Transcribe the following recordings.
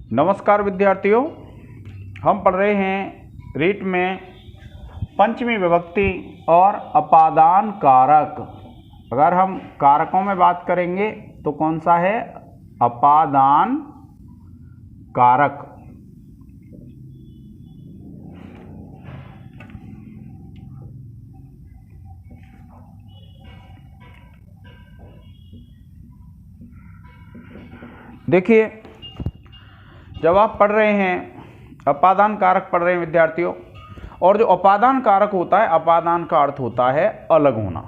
नमस्कार विद्यार्थियों, हम पढ़ रहे हैं रीट में पंचमी विभक्ति और अपादान कारक। अगर हम कारकों में बात करेंगे तो कौन सा है? अपादान कारक। देखिए, जब आप पढ़ रहे हैं अपादान कारक पढ़ रहे हैं विद्यार्थियों, और जो अपादान कारक होता है, अपादान का अर्थ होता है अलग होना।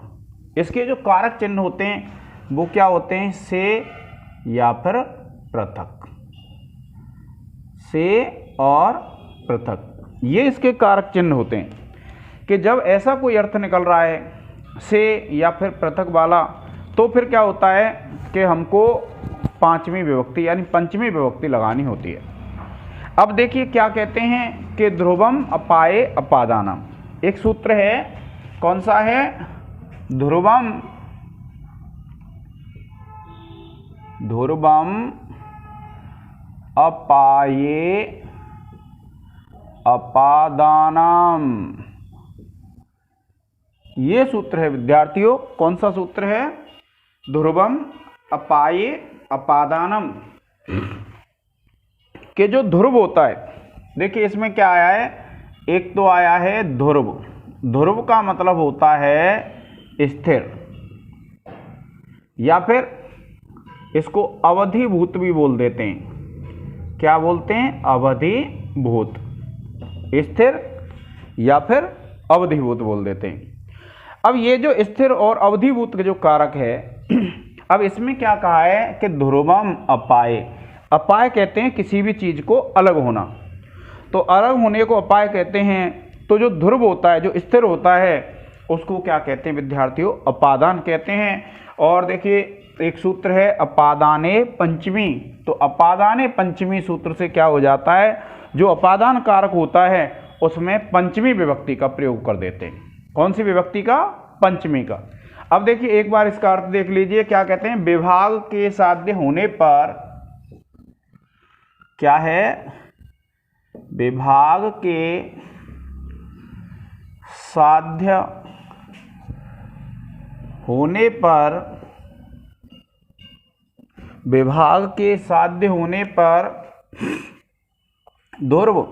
इसके जो कारक चिन्ह होते हैं वो क्या होते हैं? से या फिर पृथक। से और पृथक, ये इसके कारक चिन्ह होते हैं कि जब ऐसा कोई अर्थ निकल रहा है से या फिर पृथक वाला, तो फिर क्या होता है कि हमको पांचवी विभक्ति यानी पंचमी विभक्ति लगानी होती है। अब देखिए क्या कहते हैं कि ध्रुवम अपाये अपादानम। एक सूत्र है, कौन सा है? ध्रुवम अपाये अपादानम। ये सूत्र है विद्यार्थियों। कौन सा सूत्र है? ध्रुवम अपाये अपादानम। कि जो ध्रुव होता है, देखिए इसमें क्या आया है? एक तो आया है ध्रुव। ध्रुव का मतलब होता है स्थिर, या फिर इसको अवधिभूत भी बोल देते हैं। क्या बोलते हैं? अवधिभूत। स्थिर या फिर अवधिभूत बोल देते हैं। अब ये जो स्थिर और अवधिभूत के जो कारक है, अब इसमें क्या कहा है कि ध्रुवम अपाये। अपाय कहते हैं किसी भी चीज को अलग होना, तो अलग होने को अपाय कहते हैं। तो जो ध्रुव होता है, जो स्थिर होता है, उसको क्या कहते हैं विद्यार्थियों? अपादान कहते हैं। और देखिए एक सूत्र है अपादाने पंचमी। तो अपादाने पंचमी सूत्र से क्या हो जाता है? जो अपादान कारक होता है उसमें पंचमी विभक्ति का प्रयोग कर देते हैं। कौन सी विभक्ति का? पंचमी का। अब देखिए एक बार इसका अर्थ देख लीजिए, क्या कहते हैं? विभाग के साध्य होने पर, क्या है? विभाग के साध्य होने पर, विभाग के साध्य होने पर ध्रुव।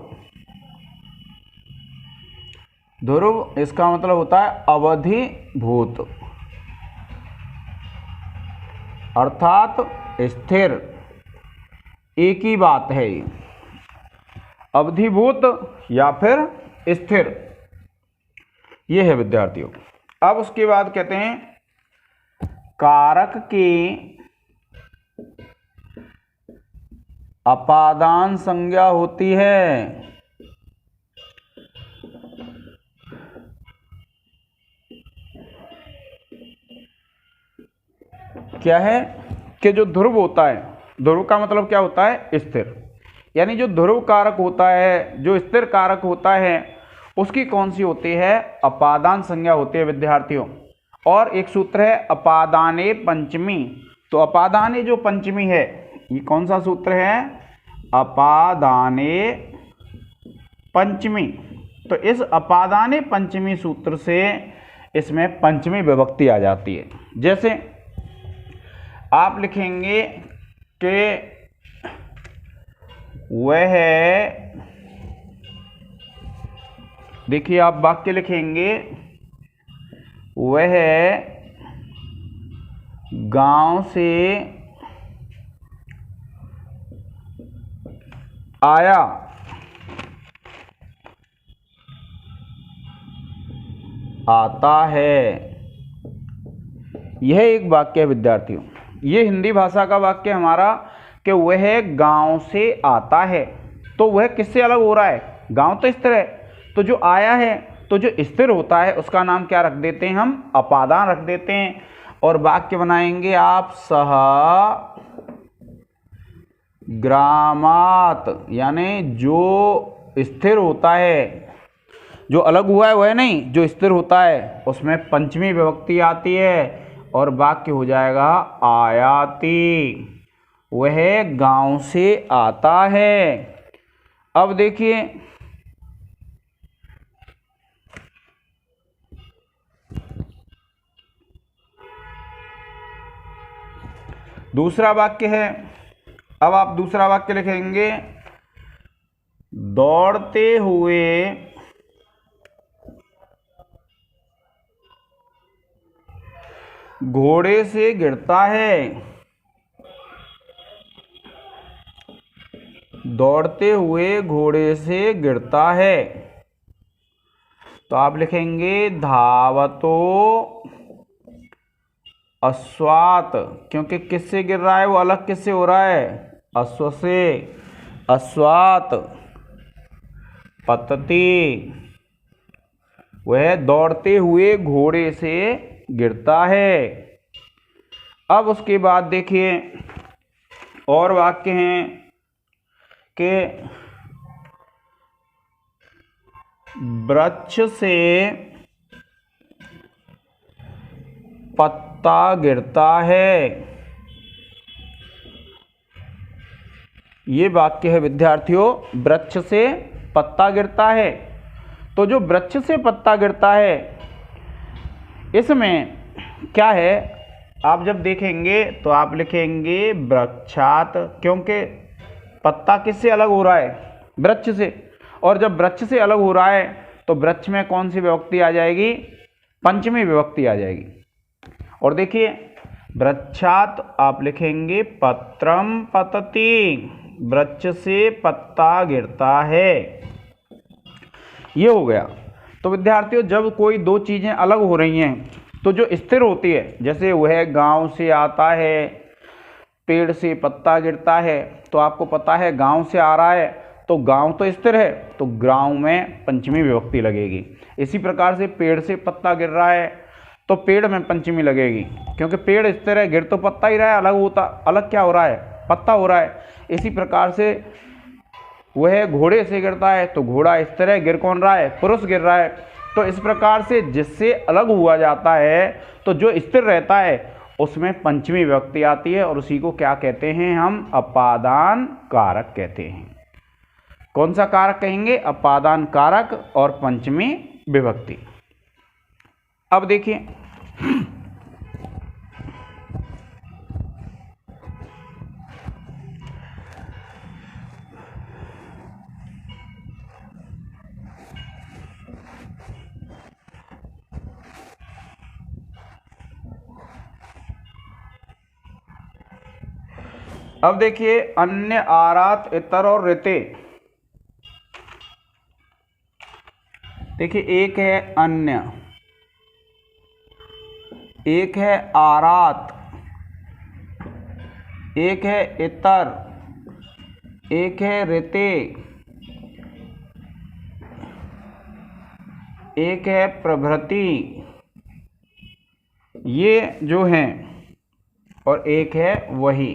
ध्रुव इसका मतलब होता है अवधिभूत, अर्थात स्थिर। एक ही बात है ये, अवधिभूत या फिर स्थिर। ये है विद्यार्थियों। अब उसके बाद कहते हैं कारक के अपादान संज्ञा होती है। क्या है? कि जो ध्रुव होता है, ध्रुव का मतलब क्या होता है? स्थिर। यानी जो ध्रुव कारक होता है, जो स्थिर कारक होता है, उसकी कौन सी होती है? अपादान संज्ञा होती है विद्यार्थियों। और एक सूत्र है अपादाने पंचमी। तो अपादाने जो पंचमी है, ये कौन सा सूत्र है? अपादाने पंचमी। तो इस अपादाने पंचमी सूत्र से इसमें पंचमी विभक्ति आ जाती है। जैसे आप लिखेंगे कि वह, देखिए आप वाक्य लिखेंगे, वह गांव से आया। आता है। यह एक वाक्य है विद्यार्थियों। ये हिंदी भाषा का वाक्य हमारा कि वह गांव से आता है। तो वह किससे अलग हो रहा है? गांव तो स्थिर है, तो जो आया है, तो जो स्थिर होता है उसका नाम क्या रख देते हैं? हम अपादान रख देते हैं। और वाक्य बनाएंगे आप, सह ग्रामात। यानी जो स्थिर होता है, जो अलग हुआ है वह नहीं, जो स्थिर होता है उसमें पंचमी विभक्ति आती है और वाक्य हो जाएगा आयाति। वह गांव से आता है। अब देखिए दूसरा वाक्य है। अब आप दूसरा वाक्य लिखेंगे, दौड़ते हुए घोड़े से गिरता है। दौड़ते हुए घोड़े से गिरता है। तो आप लिखेंगे धावतो अश्वात, क्योंकि किससे गिर रहा है वो अलग किससे हो रहा है, अश्व से। अश्वात पतति, वह दौड़ते हुए घोड़े से गिरता है। अब उसके बाद देखिए और वाक्य हैं कि वृक्ष से पत्ता गिरता है। ये वाक्य है विद्यार्थियों, वृक्ष से पत्ता गिरता है। तो जो वृक्ष से पत्ता गिरता है इसमें क्या है, आप जब देखेंगे तो आप लिखेंगे वृक्षात, क्योंकि पत्ता किससे अलग हो रहा है, वृक्ष से। और जब वृक्ष से अलग हो रहा है तो वृक्ष में कौन सी विभक्ति आ जाएगी, पंचमी विभक्ति आ जाएगी। और देखिए वृक्षात आप लिखेंगे पत्रम पतति, वृक्ष से पत्ता गिरता है। ये हो गया। तो विद्यार्थियों जब कोई दो चीजें अलग हो रही हैं तो जो स्थिर होती है, जैसे वह गांव से आता है, पेड़ से पत्ता गिरता है, तो आपको पता है गांव से आ रहा है तो गांव तो स्थिर है, तो गांव में पंचमी विभक्ति लगेगी। इसी प्रकार से पेड़ से पत्ता गिर रहा है तो पेड़ में पंचमी लगेगी, क्योंकि पेड़ स्थिर है, गिर तो पत्ता ही रहा है, अलग क्या हो रहा है, पत्ता हो रहा है। इसी प्रकार से वह घोड़े से गिरता है तो घोड़ा स्थिर है, गिर कौन रहा है, पुरुष गिर रहा है। तो इस प्रकार से जिससे अलग हुआ जाता है तो जो स्थिर रहता है उसमें पंचमी विभक्ति आती है, और उसी को क्या कहते हैं हम, अपादान कारक कहते हैं। कौन सा कारक कहेंगे, अपादान कारक और पंचमी विभक्ति। अब देखिए अब देखिए अन्य, आरात, इतर और ऋते। देखिए एक है अन्य, एक है आरात, एक है इतर, एक है ऋते, एक है प्रभृति, ये जो हैं, और एक है वही।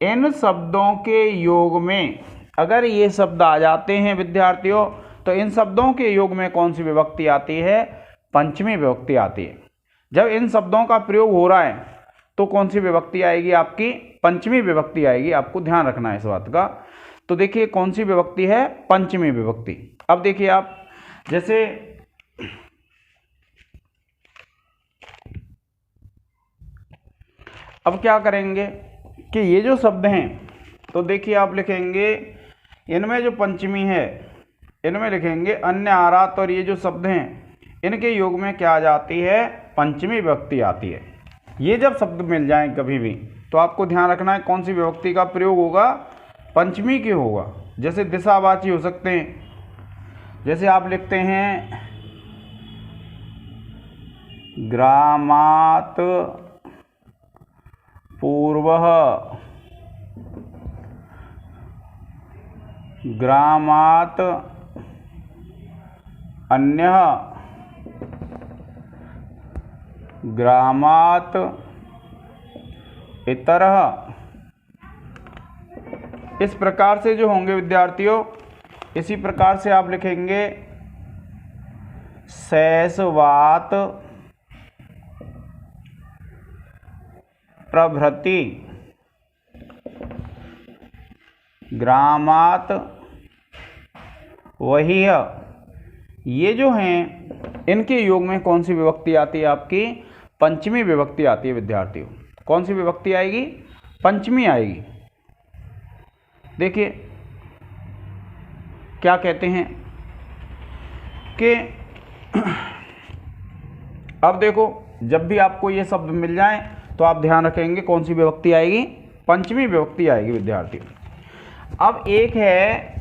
इन शब्दों के योग में अगर ये शब्द आ जाते हैं विद्यार्थियों तो इन शब्दों के योग में कौन सी विभक्ति आती है, पंचमी विभक्ति आती है। जब इन शब्दों का प्रयोग हो रहा है तो कौन सी विभक्ति आएगी, आपकी पंचमी विभक्ति आएगी। आपको ध्यान रखना है इस बात का। तो देखिए कौन सी विभक्ति है, पंचमी विभक्ति। अब देखिए आप जैसे अब क्या करेंगे कि ये जो शब्द हैं तो देखिए आप लिखेंगे इनमें जो पंचमी है इनमें लिखेंगे अन्य, आरात, और ये जो शब्द हैं इनके योग में क्या आ जाती है, पंचमी विभक्ति आती है। ये जब शब्द मिल जाएं कभी भी तो आपको ध्यान रखना है कौन सी विभक्ति का प्रयोग होगा, पंचमी के होगा। जैसे दिशावाची हो सकते हैं, जैसे आप लिखते हैं ग्रामात् पूर्वः, ग्रामात् अन्यः, ग्रामात् इतरः। इस प्रकार से जो होंगे विद्यार्थियों, इसी प्रकार से आप लिखेंगे शैशवात् प्रभृति। ग्रामात वही है। ये जो हैं इनके योग में कौन सी विभक्ति आती है? आपकी पंचमी विभक्ति आती है विद्यार्थियों। कौन सी विभक्ति आएगी? पंचमी आएगी। देखिए क्या कहते हैं कि अब देखो, जब भी आपको ये शब्द मिल जाए तो आप ध्यान रखेंगे कौन सी विभक्ति आएगी? पंचमी विभक्ति आएगी विद्यार्थियों। अब एक है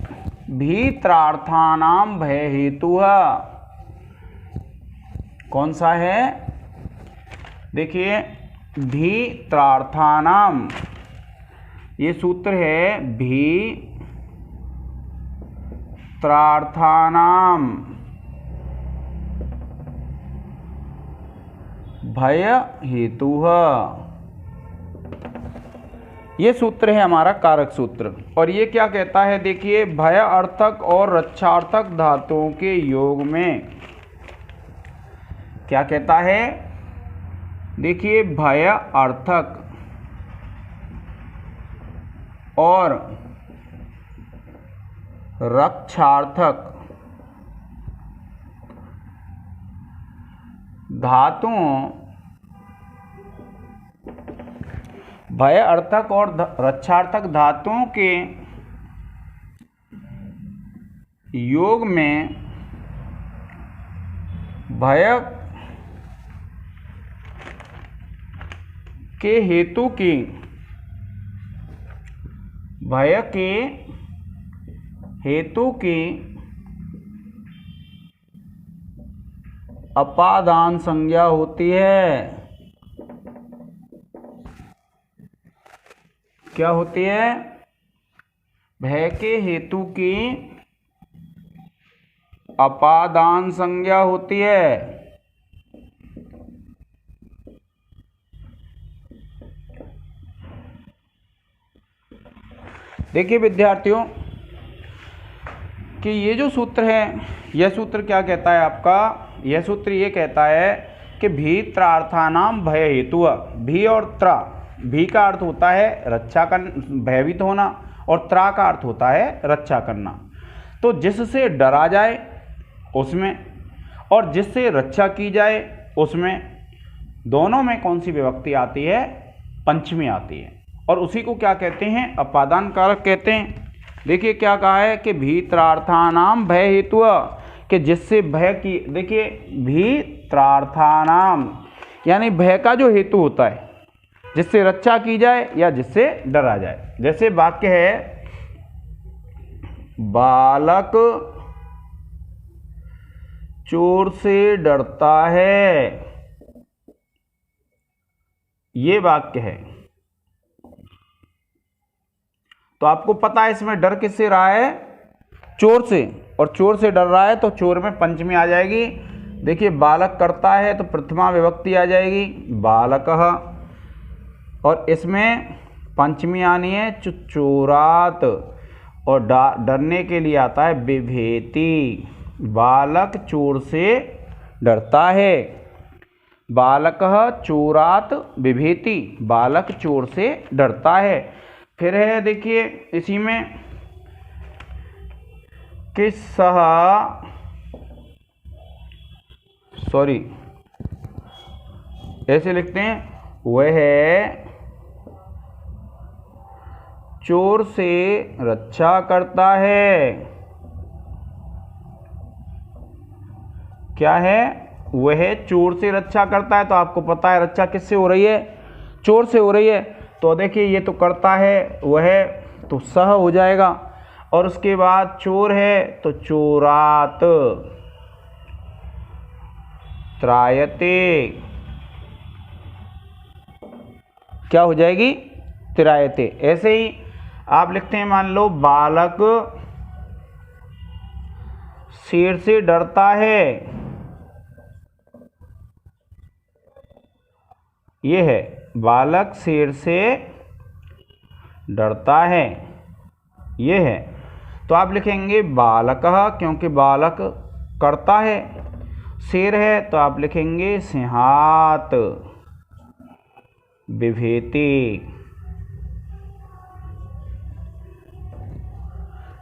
भीत्रार्थानाम भय हेतु। कौन सा है? देखिए भीत्रार्थानाम, ये सूत्र है भीत्रार्थानाम भय हेतु। ये सूत्र है हमारा कारक सूत्र। और ये क्या कहता है? देखिए भय अर्थक और रक्षार्थक धातुओं के योग में क्या कहता है? देखिए भय अर्थक और रक्षार्थक धातुओं, भय अर्थक और रक्षार्थक धातुओं के योग में भय के हेतु की, भय के हेतु की अपादान संज्ञा होती है। क्या होती है? भय के हेतु की अपादान संज्ञा होती है। देखिए विद्यार्थियों कि ये जो सूत्र है, यह सूत्र क्या कहता है आपका? यह सूत्र ये कहता है कि भीत्रार्थानाम भय हेतु। भी और त्रा, भी का अर्थ होता है रक्षा कर, भयभीत होना, और त्रा का अर्थ होता है रक्षा करना। तो जिससे डरा जाए उसमें और जिससे रक्षा की जाए उसमें, दोनों में कौन सी विभक्ति आती है? पंचमी आती है। और उसी को क्या कहते हैं? अपादान कारक कहते हैं। देखिए क्या कहा है कि भीत्रार्थानाम भय हेतु, कि जिससे भय की, देखिए भीत्रार्थानाम यानी भय का जो हेतु होता है, जिससे रक्षा की जाए या जिससे डरा जाए। जैसे वाक्य है बालक चोर से डरता है, ये वाक्य है। तो आपको पता है इसमें डर किससे रहा है? चोर से। और चोर से डर रहा है तो चोर में पंचमी आ जाएगी। देखिए बालक करता है तो प्रथमा विभक्ति आ जाएगी बालकः, और इसमें पंचमी आनी है चोरात, और डरने के लिए आता है बिभेति। बालक चोर से डरता है। बालकः चोरात बिभेति, बालक चोर से डरता है। फिर है देखिए इसी में कि ऐसे लिखते हैं, वह चोर से रक्षा करता है। क्या है? वह चोर से रक्षा करता है। तो आपको पता है रक्षा किससे हो रही है? चोर से हो रही है। तो देखिए ये तो करता है, वह तो सह हो जाएगा, और उसके बाद चोर है तो चोरात त्रायते, क्या हो जाएगी? त्रायते। ऐसे ही आप लिखते हैं, मान लो बालक शेर से डरता है, ये है बालक शेर से डरता है, ये है। तो आप लिखेंगे बालकः, क्योंकि बालक करता है। शेर है तो आप लिखेंगे सिंहात बिभेति।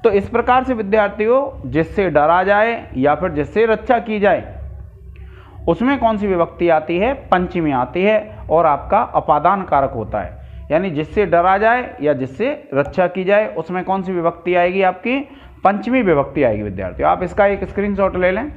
तो इस प्रकार से विद्यार्थियों जिससे डरा जाए या फिर जिससे रक्षा की जाए उसमें कौन सी विभक्ति आती है? पंचमी आती है और आपका अपादान कारक होता है। यानी जिससे डरा जाए या जिससे रक्षा की जाए उसमें कौन सी विभक्ति आएगी? आपकी पंचमी विभक्ति आएगी विद्यार्थियों। आप इसका एक स्क्रीनशॉट ले लें।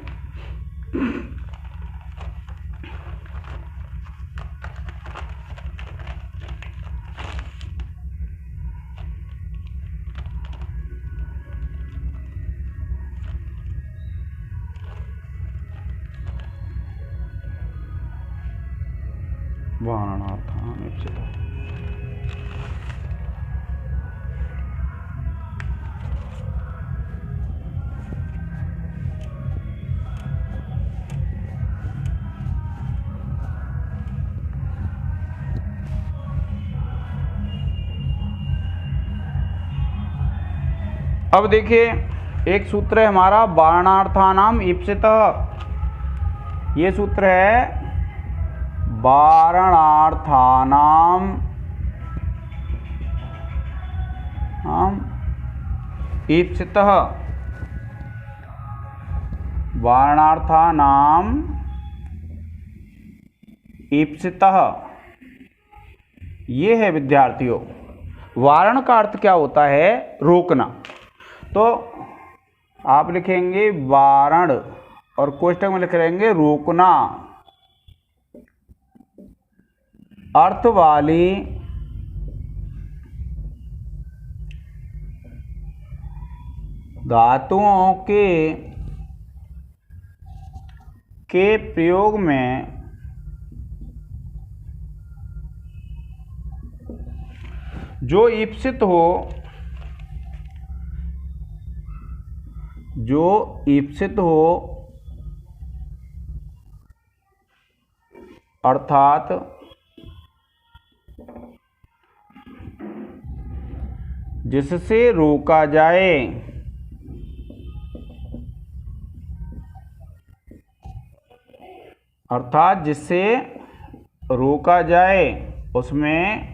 वारणार्थान इप्सितः। अब देखिए एक सूत्र है हमारा वारणार्थानाम ईप्सितः। ये सूत्र है वारणार्थानाम ईप्सितः। वारणार्थानाम ईप्सितः ये है विद्यार्थियों। वारण का अर्थ क्या होता है? रोकना। तो आप लिखेंगे वारण और कोष्ठक में लिख लेंगे रोकना। अर्थ वाली धातुओं के प्रयोग में जो ईप्सित हो अर्थात जिससे रोका जाए, अर्थात जिससे रोका जाए उसमें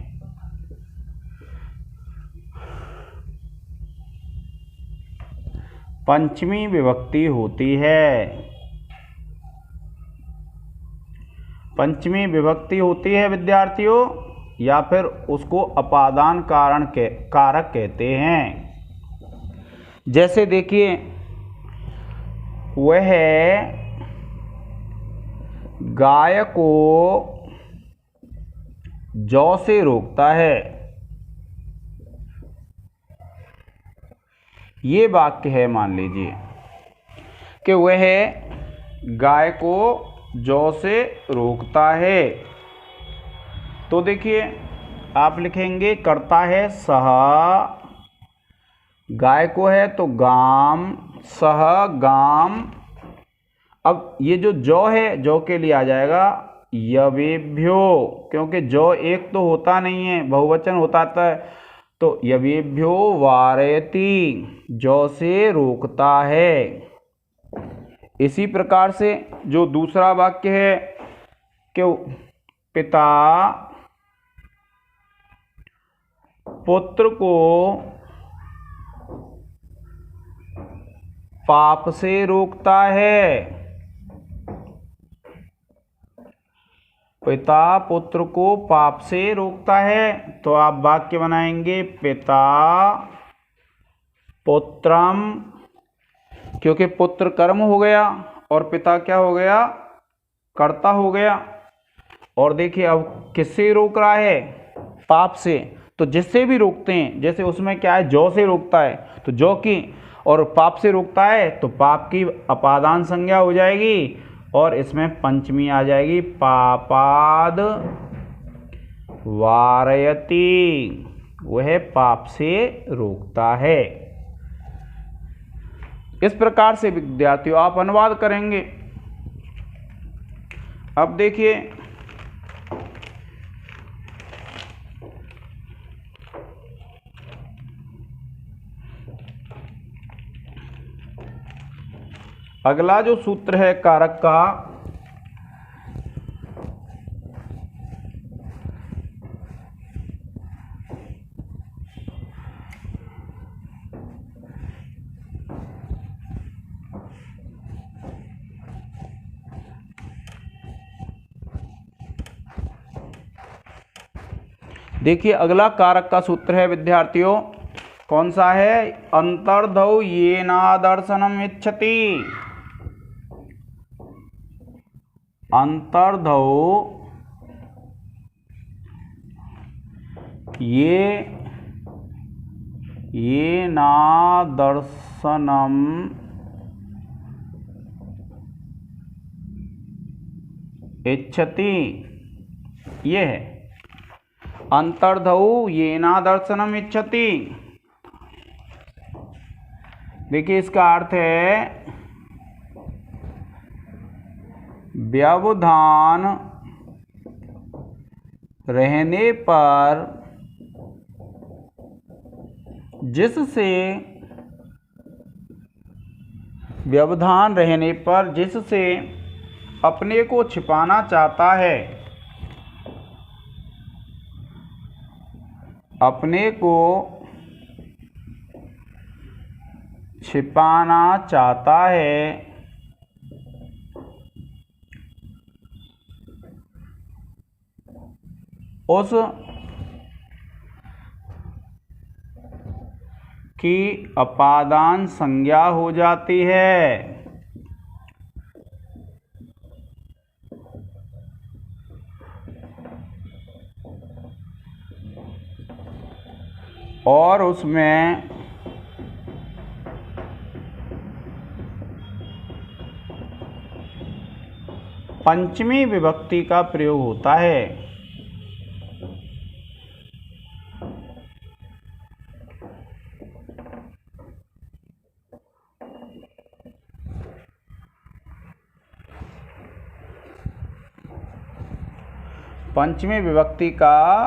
पंचमी विभक्ति होती है। पंचमी विभक्ति होती है विद्यार्थियों, या फिर उसको अपादान कारक कहते हैं। जैसे देखिए वह गाय को जौ से रोकता है। ये वाक्य है, मान लीजिए कि वह गाय को जौ से रोकता है। तो देखिए आप लिखेंगे करता है सह, गाय को है तो गाम, सह गाम। अब ये जो जौ है, जौ के लिए आ जाएगा यवेभ्यो, क्योंकि जौ एक तो होता नहीं है, बहुवचन होता है। तो यवेभ्यो वारयति, जौ से रोकता है। इसी प्रकार से जो दूसरा वाक्य है कि पिता पुत्र को पाप से रोकता है। पिता पुत्र को पाप से रोकता है। तो आप वाक्य बनाएंगे पिता पुत्रम, क्योंकि पुत्र कर्म हो गया और पिता क्या हो गया? कर्ता हो गया। और देखिए अब किससे रोक रहा है? पाप से। तो जिससे भी रोकते हैं, जैसे उसमें क्या है, जौ से रोकता है तो जौ की, और पाप से रोकता है तो पाप की अपादान संज्ञा हो जाएगी और इसमें पंचमी आ जाएगी, पापाद वारयति, वह पाप से रोकता है। इस प्रकार से विद्यार्थियों आप अनुवाद करेंगे। अब देखिए अगला जो सूत्र है कारक का, देखिए अगला कारक का सूत्र है विद्यार्थियों, कौन सा है? अंतर्धौ येनादर्शनम इच्छति। अंतर्धौ येनादर्शनम इच्छति, ये है अंतर्धौ येनादर्शनम इच्छति। देखिए इसका अर्थ है व्यवधान रहने पर जिससे अपने को छिपाना चाहता है, अपने को छिपाना चाहता है, उस की अपादान संज्ञा हो जाती है। और उसमें पंचमी विभक्ति का प्रयोग होता है। पंचमी विभक्ति का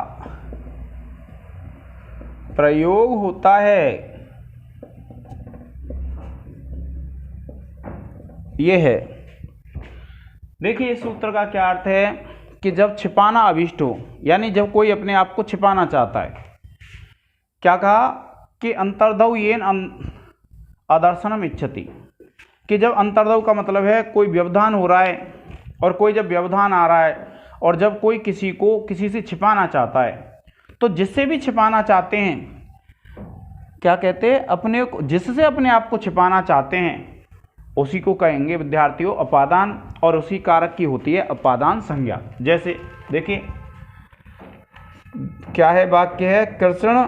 प्रयोग होता है, यह है। देखिए इस सूत्र का क्या अर्थ है कि जब छिपाना अभिष्ट हो, यानी जब कोई अपने आप को छिपाना चाहता है, क्या कहा कि अंतर्धौ येन आदर्शनम इच्छति, कि जब अंतर्धौ का मतलब है कोई व्यवधान हो रहा है, और कोई जब व्यवधान आ रहा है और जब कोई किसी को किसी से छिपाना चाहता है, तो जिससे भी छिपाना चाहते हैं, क्या कहते हैं, अपने को, जिससे अपने आप को छिपाना चाहते हैं उसी को कहेंगे विद्यार्थियों अपादान, और उसी कारक की होती है अपादान संज्ञा। जैसे देखिए क्या है, वाक्य है कृष्ण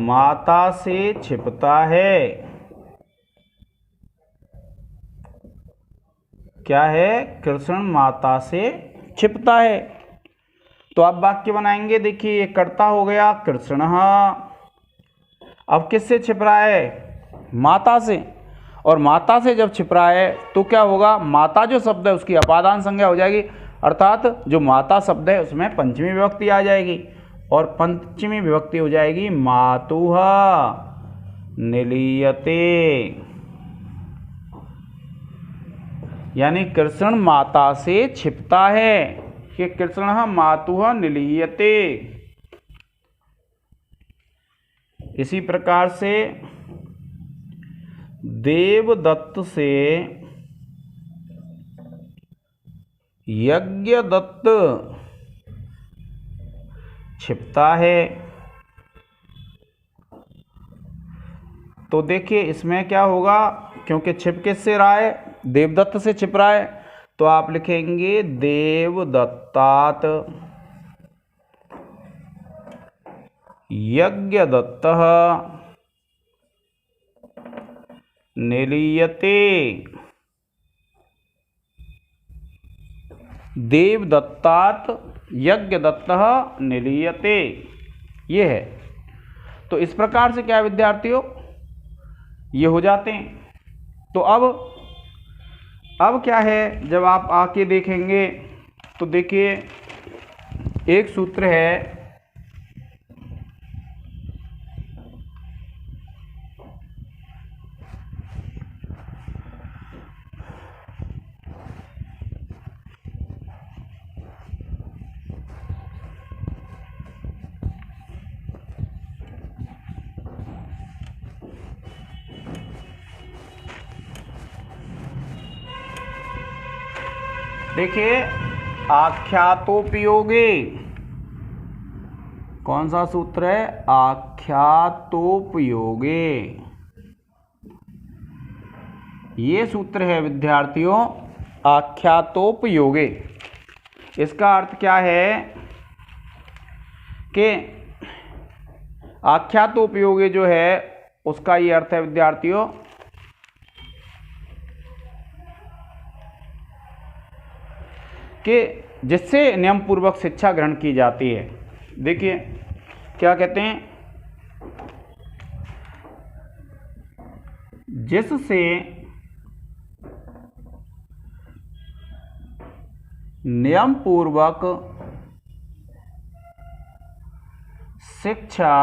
माता से छिपता है। क्या है? कृष्ण माता से छिपता है। तो आप वाक्य बनाएंगे, देखिए ये कर्ता हो गया कृष्ण, अब किससे छिप रहा है? माता से। और माता से जब छिप रहा है तो क्या होगा, माता जो शब्द है उसकी अपादान संज्ञा हो जाएगी, अर्थात जो माता शब्द है उसमें पंचमी विभक्ति आ जाएगी, और पंचमी विभक्ति हो जाएगी मातुः निलीयते, यानी कृष्ण माता से छिपता है कि कृष्ण मातुः निलीयते। इसी प्रकार से देवदत्त से यज्ञदत्त छिपता है। तो देखिए इसमें क्या होगा, क्योंकि छिप किससे रहा है, देवदत्त से छिप रहा है, तो आप लिखेंगे देवदत्तात् यज्ञदत्तः निलीयते। देवदत्तात् यज्ञदत्तः निलीयते, ये है। तो इस प्रकार से क्या विद्यार्थियों ये हो जाते हैं। तो अब क्या है, जब आप आके देखेंगे तो देखिए एक सूत्र है, देखिए आख्यातोपयोगे, कौन सा सूत्र है? आख्यातोपयोगे। ये सूत्र है विद्यार्थियों आख्यातोपयोगे। इसका अर्थ क्या है कि आख्यातोपयोगे जो है उसका ये अर्थ है विद्यार्थियों कि जिससे नियम पूर्वक शिक्षा ग्रहण की जाती है। देखिए क्या कहते हैं, जिससे नियम पूर्वक शिक्षा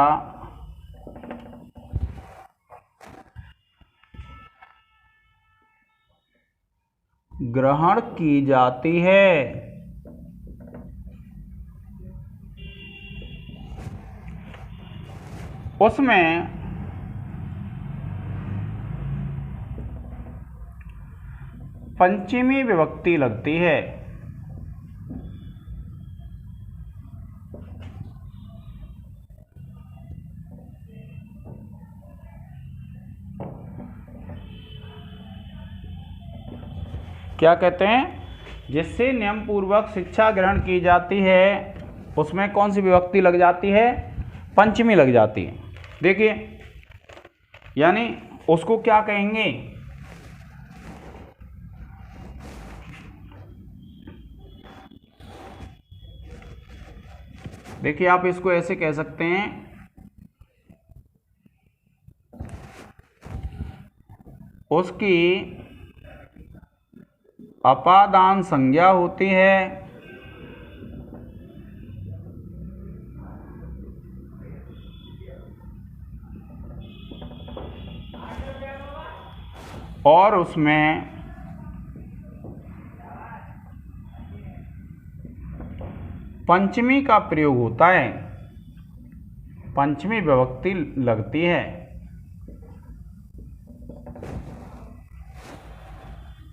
ग्रहण की जाती है। उसमें पंचमी विभक्ति लगती है। क्या कहते हैं? जिससे नियम पूर्वक शिक्षा ग्रहण की जाती है उसमें कौन सी विभक्ति लग जाती है? पंचमी लग जाती है। देखिए यानी उसको क्या कहेंगे? देखिए आप इसको ऐसे कह सकते हैं, उसकी अपादान संज्ञा होती है और उसमें पंचमी का प्रयोग होता है, पंचमी विभक्ति लगती है।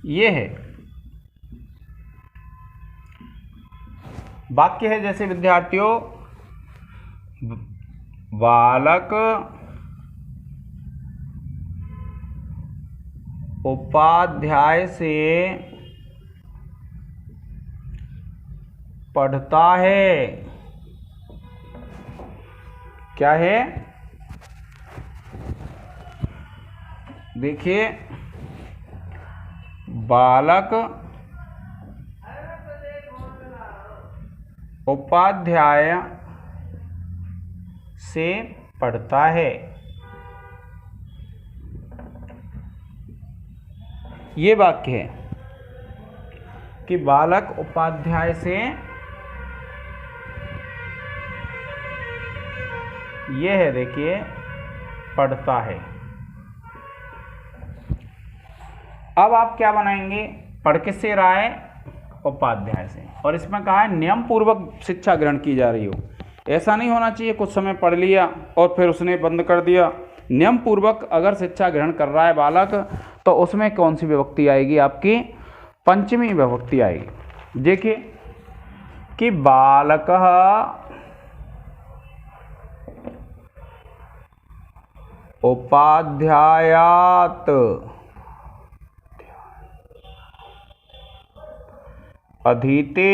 ये है वाक्य है जैसे विद्यार्थियों बालक उपाध्याय से पढ़ता है। क्या है? देखिए बालक उपाध्याय से पढ़ता है। ये वाक्य है कि बालक उपाध्याय से, ये है देखिए पढ़ता है। अब आप क्या बनाएंगे? पढ़ किससे रहा है? उपाध्याय से। और इसमें कहा है नियम पूर्वक शिक्षा ग्रहण की जा रही हो। ऐसा नहीं होना चाहिए कुछ समय पढ़ लिया और फिर उसने बंद कर दिया। नियम पूर्वक अगर शिक्षा ग्रहण कर रहा है बालक तो उसमें कौन सी विभक्ति आएगी? आपकी पंचमी विभक्ति आएगी। देखिए कि बालकः उपाध्यायात् अधीते।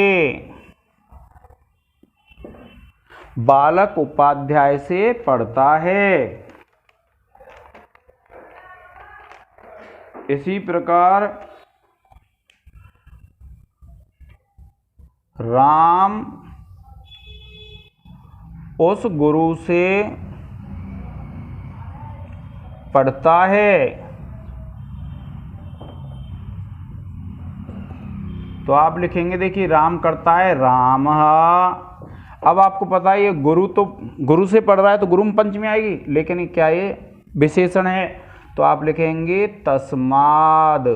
बालक उपाध्याय से पढ़ता है। इसी प्रकार राम उस गुरु से पढ़ता है। तो आप लिखेंगे देखिए राम करता है राम। अब आपको पता है ये गुरु, तो गुरु से पढ़ रहा है तो गुरु में पंचमी आएगी, लेकिन ये क्या ये विशेषण है तो आप लिखेंगे तस्माद,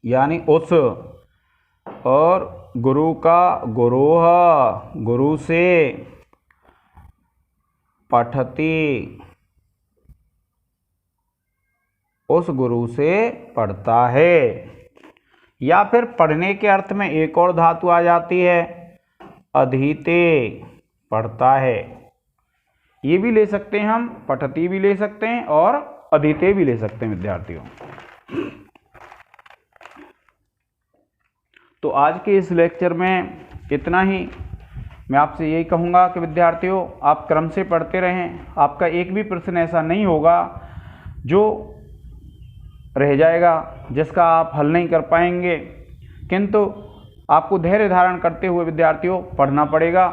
यानी उस, और गुरु का गुरोह, गुरु से, पठति, उस गुरु से पढ़ता है। या फिर पढ़ने के अर्थ में एक और धातु आ जाती है, अधीते, पढ़ता है। ये भी ले सकते हैं हम, पठती भी ले सकते हैं और अधीते भी ले सकते हैं विद्यार्थियों। तो आज के इस लेक्चर में इतना ही। मैं आपसे यही कहूँगा कि विद्यार्थियों आप क्रम से पढ़ते रहें, आपका एक भी प्रश्न ऐसा नहीं होगा जो रह जाएगा, जिसका आप हल नहीं कर पाएंगे, किंतु आपको धैर्य धारण करते हुए विद्यार्थियों पढ़ना पड़ेगा।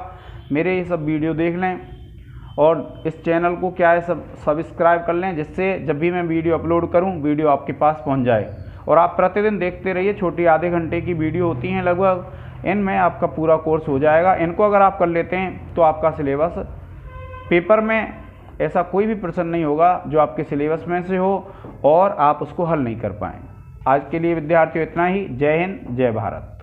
मेरे ये सब वीडियो देख लें और इस चैनल को क्या है सब्सक्राइब कर लें, जिससे जब भी मैं वीडियो अपलोड करूं वीडियो आपके पास पहुंच जाए। और आप प्रतिदिन देखते रहिए, छोटी आधे घंटे की वीडियो होती हैं लगभग, इनमें आपका पूरा कोर्स हो जाएगा। इनको अगर आप कर लेते हैं तो आपका सिलेबस, पेपर में ऐसा कोई भी प्रश्न नहीं होगा जो आपके सिलेबस में से हो और आप उसको हल नहीं कर पाएँ। आज के लिए विद्यार्थियों इतना ही। जय हिंद, जय भारत।